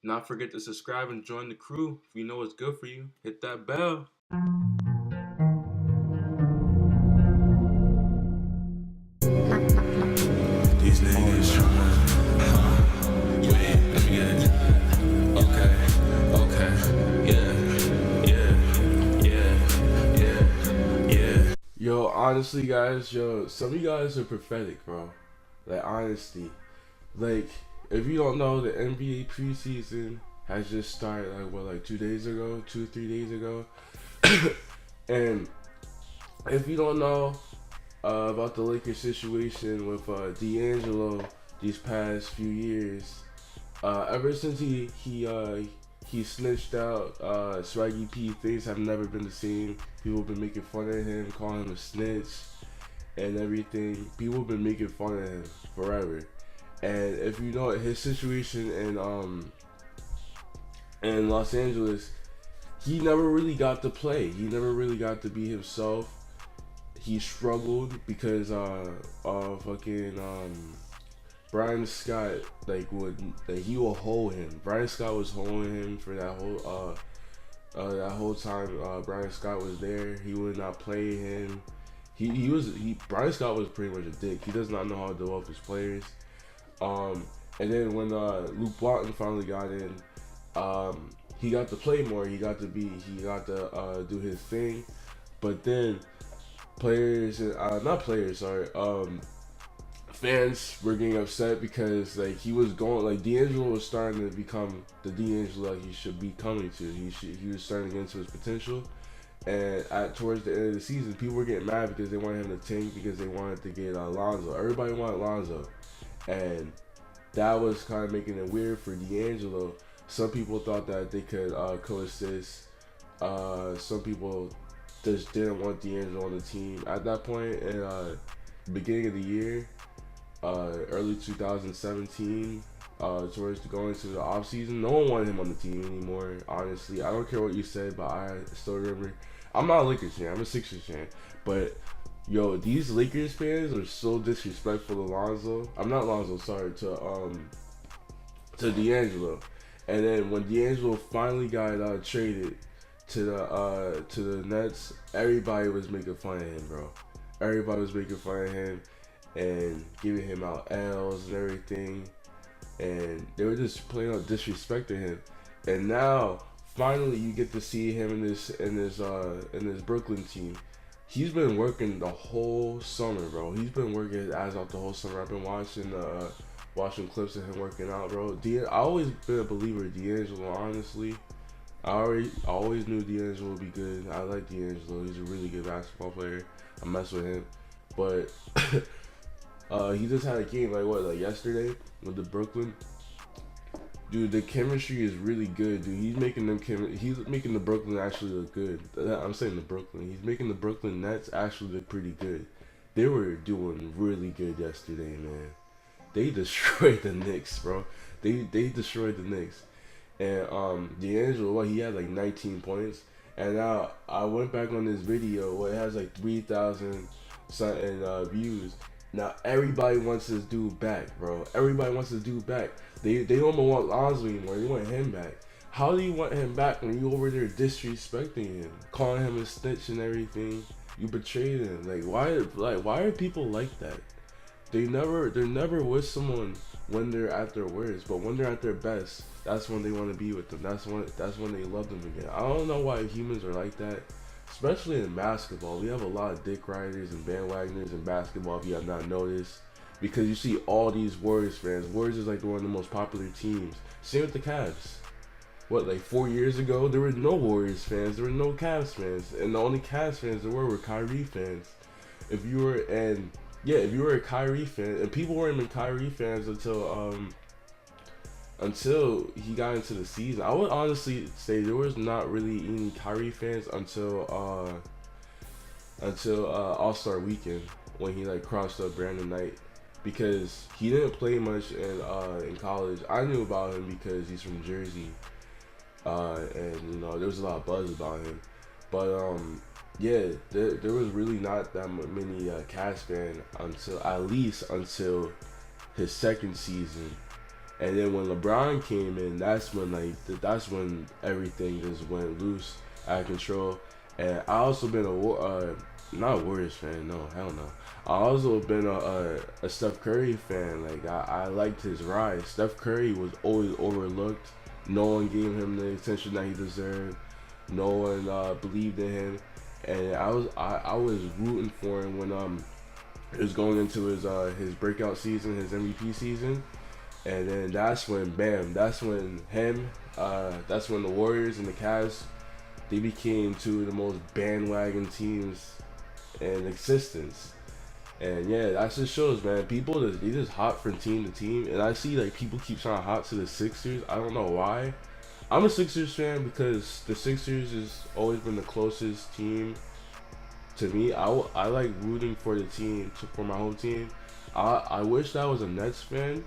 Not forget to subscribe and join the crew. If you know what's good for you, hit that bell. These niggas tryna, wait, let me get it. Okay, yeah. Yo, honestly, guys, some of you guys are pathetic, bro. Like, honestly. Like, if you don't know, the NBA preseason has just started, like 2 days ago? 3 days ago? And if you don't know about the Lakers situation with D'Angelo these past few years, ever since he snitched out Swaggy P, things have never been the same. People have been making fun of him, calling him a snitch and everything. People have been making fun of him forever. And if you know his situation in Los Angeles, he never really got to play. He never really got to be himself. He struggled because fucking Brian Scott he will hold him. Brian Scott was holding him for that whole time. Brian Scott was there. He would not play him. Brian Scott was pretty much a dick. He does not know how to develop his players. And then when Luke Walton finally got in, he got to play more. He got to do his thing. But then fans were getting upset because D'Angelo was starting to become the D'Angelo like he should be coming to. He was starting to get into his potential. And towards the end of the season, people were getting mad because they wanted him to tank because they wanted to get Lonzo. Everybody wanted Lonzo. And that was kind of making it weird for D'Angelo. Some people thought that they could coexist. Some people just didn't want D'Angelo on the team at that point. And beginning of the year, early 2017, towards going into the offseason, no one wanted him on the team anymore. Honestly, I don't care what you said, but I still remember. I'm not a Lakers fan. I'm a Sixers fan, but yo, these Lakers fans are so disrespectful to Lonzo. I'm not Lonzo, sorry, to D'Angelo. And then when D'Angelo finally got traded to the Nets, everybody was making fun of him, bro. Everybody was making fun of him and giving him out L's and everything. And they were just playing on disrespecting him. And now finally you get to see him in this Brooklyn team. He's been working the whole summer, bro. He's been working his ass off the whole summer. I've been watching clips of him working out, bro. I always been a believer of D'Angelo, honestly. I always knew D'Angelo would be good. I like D'Angelo. He's a really good basketball player. I mess with him. But he just had a game like yesterday with the Brooklyn. Dude, the chemistry is really good, dude. He's making the Brooklyn actually look good. I'm saying the Brooklyn. He's making the Brooklyn Nets actually look pretty good. They were doing really good yesterday, man. They destroyed the Knicks, bro. They destroyed the Knicks. And D'Angelo, he had like 19 points. And now I went back on this video. It has like 3,000 something views. Now everybody wants this dude back, bro. Everybody wants this dude back. They don't want Lonzo anymore. They want him back. How do you want him back when you over there disrespecting him, calling him a snitch and everything? You betrayed him. Why are people like that? They're never with someone when they're at their worst, but when they're at their best, that's when they want to be with them. That's when they love them again. I don't know why humans are like that. Especially in basketball, we have a lot of dick riders and bandwagoners in basketball. If you have not noticed, because you see all these Warriors fans. Warriors is like one of the most popular teams. Same with the Cavs. What, like 4 years ago, there were no Warriors fans, there were no Cavs fans, and the only Cavs fans there were Kyrie fans. If you were a Kyrie fan, and people weren't even Kyrie fans until he got into the season. I would honestly say there was not really any Kyrie fans until All-Star Weekend when he crossed up Brandon Knight, because he didn't play much in college. I knew about him because he's from Jersey, and there was a lot of buzz about him. But there was really not that many Cavs fans until his second season And then when LeBron came in, that's when everything just went loose, out of control. And I also been not a Warriors fan, no, hell no. I also been a Steph Curry fan. Like I liked his rise. Steph Curry was always overlooked. No one gave him the attention that he deserved. No one believed in him, and I was rooting for him when he was going into his breakout season, his MVP season. And then that's when that's when the Warriors and the Cavs, they became two of the most bandwagon teams in existence. And yeah, that just shows, man. People they just hop from team to team, and I see like people keep trying to hop to the Sixers. I don't know why. I'm a Sixers fan because the Sixers has always been the closest team to me. I like rooting for the team, for my home team. I wish I was a Nets fan,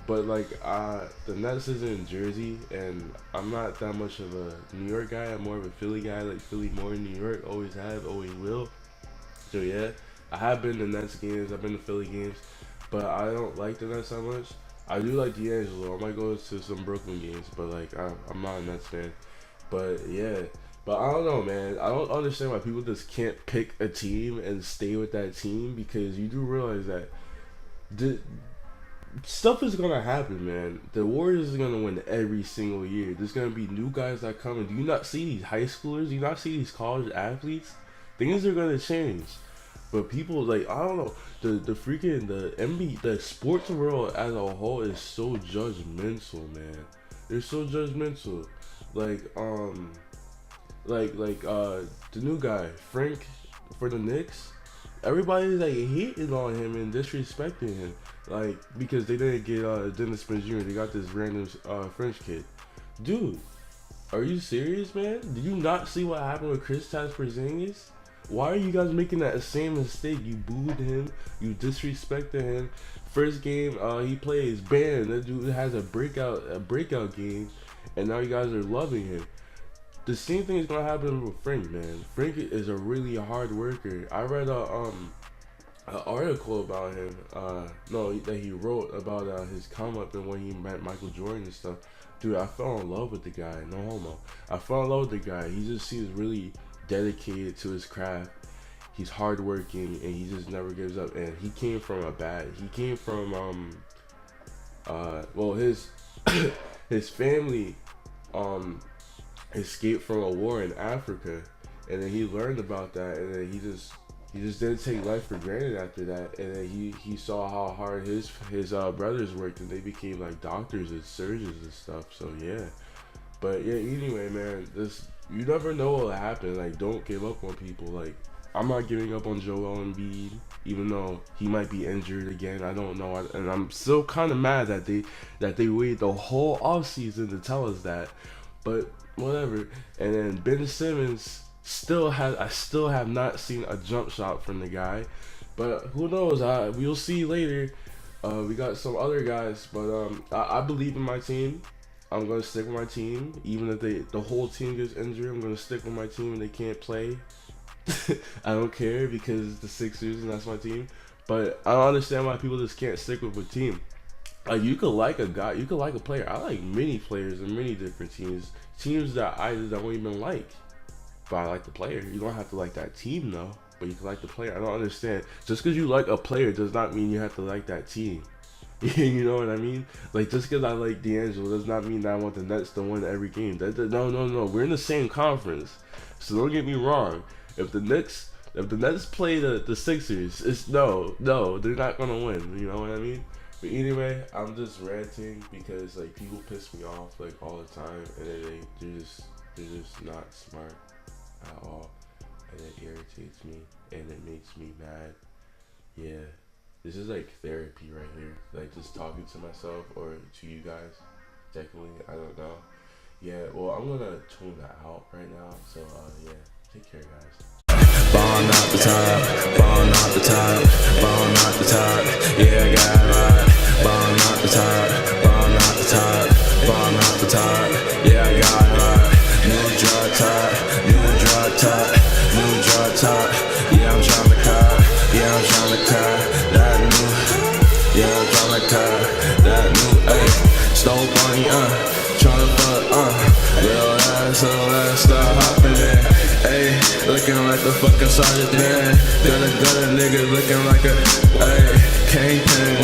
but like the Nets is in Jersey, and I'm not that much of a New York guy. I'm more of a Philly guy. Like Philly more in New York, always have, always will. So yeah, I have been to Nets games. I've been to Philly games, but I don't like the Nets that much. I do like D'Angelo. I might go to some Brooklyn games, but like I'm not a Nets fan. But yeah, but I don't know, man. I don't understand why people just can't pick a team and stay with that team, because you do realize that stuff is gonna happen, man. The Warriors are gonna win every single year. There's gonna be new guys that come in. Do you not see these high schoolers? Do you not see these college athletes? Things are gonna change. But people, like, I don't know, the freaking the NBA, the sports world as a whole is so judgmental, man. They're so judgmental. The new guy, Frank, for the Knicks, everybody's like hating on him and disrespecting him, like, because they didn't get Dennis Smith Jr. They got this random French kid. Dude, are you serious, man? Did you not see what happened with Kristaps Porzingis? Why are you guys making that same mistake? You booed him, you disrespected him. First game he plays, bam, that dude has a breakout game, and now you guys are loving him. The same thing is gonna happen with Frank, man. Frank is a really hard worker. I read an article about him, that he wrote about his come up and when he met Michael Jordan and stuff. Dude, I fell in love with the guy, no homo. I fell in love with the guy. He just seems really dedicated to his craft. He's hardworking and he just never gives up. And he came from his his family escaped from a war in Africa, and then he learned about that, and then he just didn't take life for granted after that. And then he saw how hard his brothers worked, and they became like doctors and surgeons and stuff. So yeah, but yeah, anyway, man, you never know what will happen. Like, don't give up on people. Like, I'm not giving up on Joel Embiid, even though he might be injured again. I don't know, and I'm still kind of mad that they waited the whole offseason to tell us that. But whatever. And then Ben Simmons I still have not seen a jump shot from the guy, but who knows? We'll see later. We got some other guys, but I believe in my team. I'm gonna stick with my team, even if the whole team gets injured. I'm gonna stick with my team and they can't play. I don't care, because it's the Sixers and that's my team. But I don't understand why people just can't stick with a team. Like, you could like a guy, you could like a player. I like many players in many different teams that I don't even like. But I like the player. You don't have to like that team though, but you can like the player. I don't understand. Just because you like a player does not mean you have to like that team. You know what I mean? Like, just because I like D'Angelo does not mean that I want the Nets to win every game. No. We're in the same conference, so don't get me wrong. If the Nets play the Sixers, it's no, they're not gonna win. You know what I mean? But anyway, I'm just ranting because like people piss me off like all the time, and they're just not smart at all, and it irritates me and it makes me mad. Yeah. This is like therapy right here. Like, just talking to myself or to you guys. Technically, I don't know. Yeah, well, I'm gonna tune that out right now. So, yeah, take care, guys. Ballin' out the top, ballin' out the top, ballin' out the top. Yeah, I got a lot. Ballin' out the top, ballin' out the top, ballin' out the top. Yeah, I got a lot. New drop top, new drop top, new drop top. Yeah, I'm tryna cop. Yeah, I'm tryna cop that new. Yeah, I'm tryna cop that new. Ayy, Little ass, start hopping in. Ayy, looking like the fucking sergeant man. Got a nigga looking like a, ayy, kingpin.